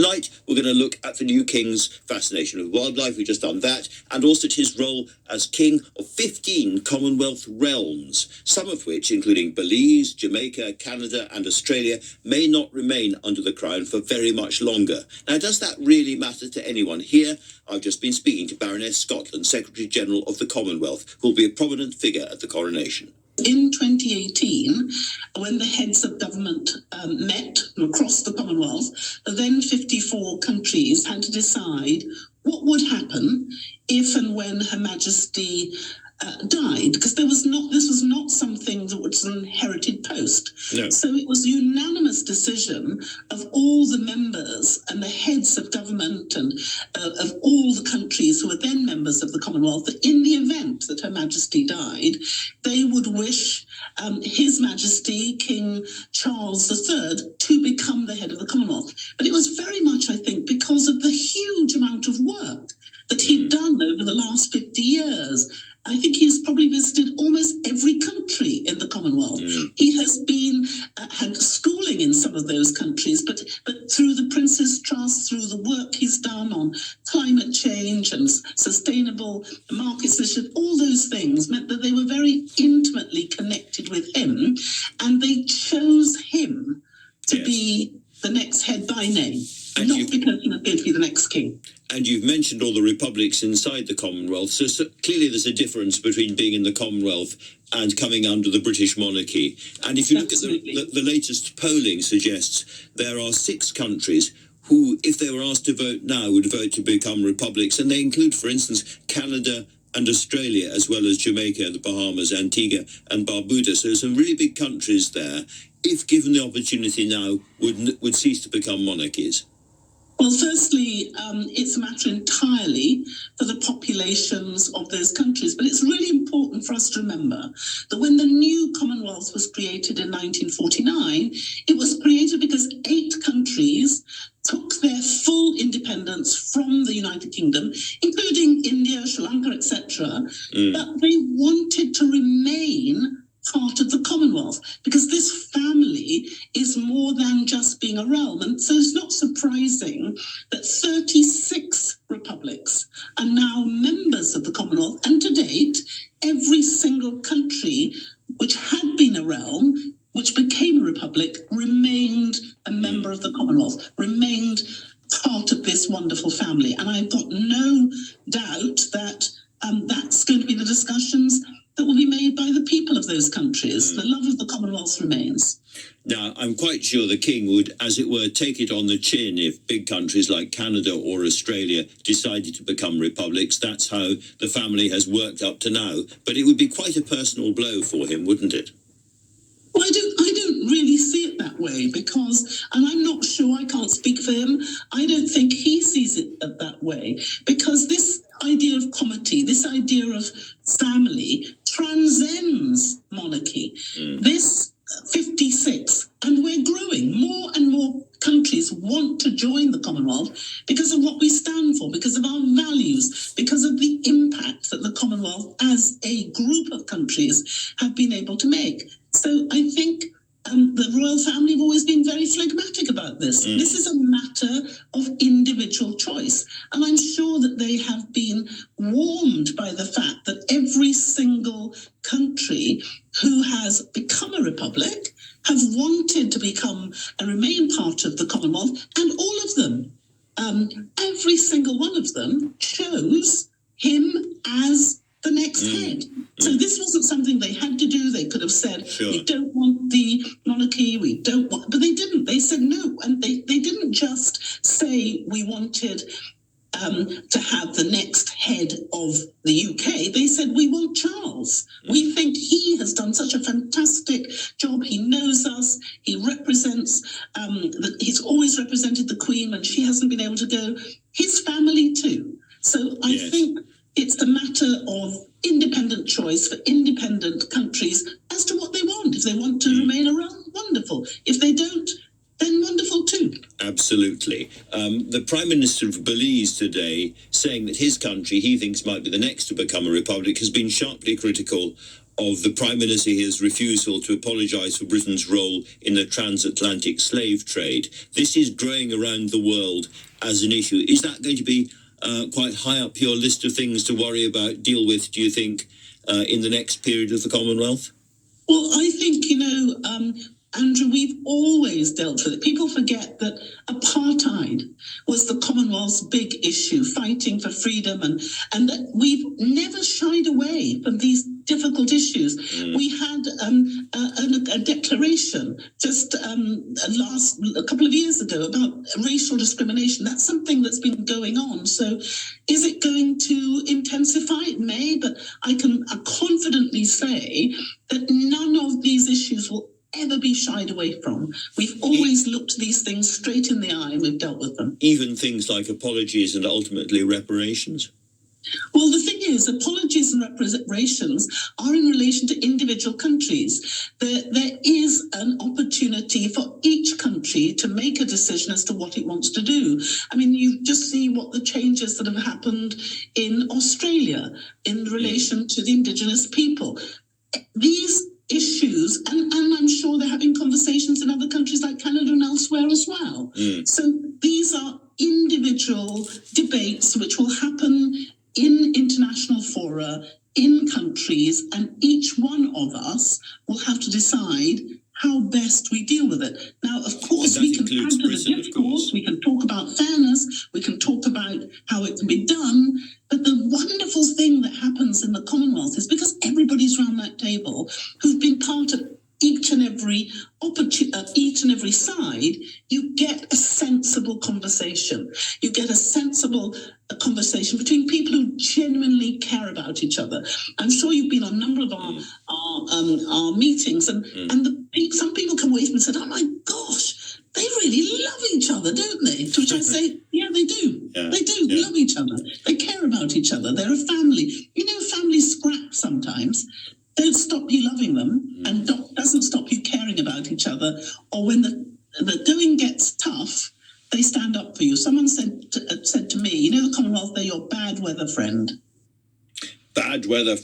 Tonight, we're going to look at the new king's fascination with wildlife. We've just done that. And also at his role as king of 15 Commonwealth realms, some of which, including Belize, Jamaica, Canada and Australia, may not remain under the crown for very much longer. Now, does that really matter to anyone here? I've just been speaking to Baroness Scotland, Secretary General of the Commonwealth, who will be a prominent figure at the coronation. In 2018, when the heads of government met across the Commonwealth, the then 54 countries had to decide what would happen if and when Her Majesty died, because this was not something that was an inherited post. No. So it was a unanimous decision of all the members and the heads of government and of all the countries who were then members of the Commonwealth that in the event that Her Majesty died, they would wish His Majesty King Charles III to become the head of the Commonwealth. But it was very much, I think, because of the huge amount of work that he'd done over the last 50 years. I think he's probably visited almost every country in the Commonwealth. He has been had schooling in some of those countries, but through the Prince's Trust, through the work he's done on climate change and sustainable markets, all those things meant that they were very intimately connected with him, and they chose him to be the next head by name, not because he was going to be the next king. And you've mentioned all the republics inside the Commonwealth, so clearly there's a difference between being in the Commonwealth and coming under the British monarchy. And if you look at the latest polling suggests there are 6 countries who, if they were asked to vote now, would vote to become republics. And they include, for instance, Canada and Australia, as well as Jamaica, the Bahamas, Antigua and Barbuda. So some really big countries there, if given the opportunity now, would cease to become monarchies. Well, firstly, it's a matter entirely for the populations of those countries. But it's really important for us to remember that when the new Commonwealth was created in 1949, it was created because 8 countries took their full independence from the United Kingdom, including India, Sri Lanka, etc. But they wanted to remain part of the Commonwealth because this family is more than just being a realm. And so it's not surprising that 36 republics are now members of the Commonwealth. And to date, every single country which had been a realm, which became a republic, remained a member of the Commonwealth, remained part of this wonderful family. And I've got no doubt that that's going to be the discussions that will be made by the people of those countries. The love of the Commonwealth remains. Now, I'm quite sure the king would, as it were, take it on the chin if big countries like Canada or Australia decided to become republics. That's how the family has worked up to now. But it would be quite a personal blow for him, wouldn't it? Well, I don't really see it that way because, and I'm not sure, I can't speak for him, I don't think he sees it that way because this idea of comity, this idea of family transcends monarchy. This 56, and we're growing, more and more countries want to join the Commonwealth because of what we stand for, because of our values, because of the impact that the Commonwealth as a group of countries have been able to make. So I think the royal family have always been very phlegmatic about this. This is a matter of individual choice. And I'm sure that they have been warmed by the fact that every single country who has become a republic have wanted to become and remain part of the Commonwealth. And all of them, every single one of them chose him as the next head. So this wasn't something they had to do. They could have said, we don't want the monarchy, we don't want, but they didn't. They said no. And they didn't just say we wanted to have the next head of the UK. They said we want Charles. We think he has done such a fantastic job. He knows us. He represents, he's always represented the Queen when she hasn't been able to go. His family too. So I think it's a matter of independent choice for independent countries as to what they want. If they want to remain around, wonderful. If they don't, then wonderful too. Absolutely. The Prime Minister of Belize today saying that his country, he thinks might be the next to become a republic, has been sharply critical of the Prime Minister here's refusal to apologise for Britain's role in the transatlantic slave trade. This is growing around the world as an issue. Is that going to be quite high up your list of things to worry about, deal with, do you think, in the next period of the Commonwealth? Well, I think, Andrew, we've always dealt with it. People forget that apartheid was the Commonwealth's big issue, fighting for freedom, and that we've never shied away from these difficult issues. We had a declaration just a couple of years ago about racial discrimination. That's something that's been going on. So is it going to intensify? It may, but I can confidently say that none of these issues will ever be shied away from. We've always looked these things straight in the eye and we've dealt with them. Even things like apologies and ultimately reparations? Well, the thing is, apologies and reparations are in relation to individual countries. There is an opportunity for each country to make a decision as to what it wants to do. I mean, you just see what the changes that have happened in Australia in relation to the Indigenous people. These issues, and I'm sure they're having conversations in other countries like Canada and elsewhere as well. So these are individual debates which will happen in international fora, in countries, and each one of us will have to decide how best we deal with it. Now, of course, we can add to the discourse, we can talk about fairness, we can talk about how it can be done, but the wonderful thing that happens in the Commonwealth is because everybody's around that table who've been part of each and every side, you get a sensible conversation. You get a sensible conversation between people who genuinely care about each other. I'm sure you've been on a number of our meetings, and some people come away from and said, "Oh my gosh, they really love each other, don't they?" To which I say, yeah, they do. Yeah, they do love each other. They care about each other. They're a family. Families scrap sometimes. Don't stop you loving them, and doesn't stop you caring about each other. Or when the going gets tough, they stand up for you. Someone said to me, the Commonwealth, they're your bad weather friend. Bad weather friend.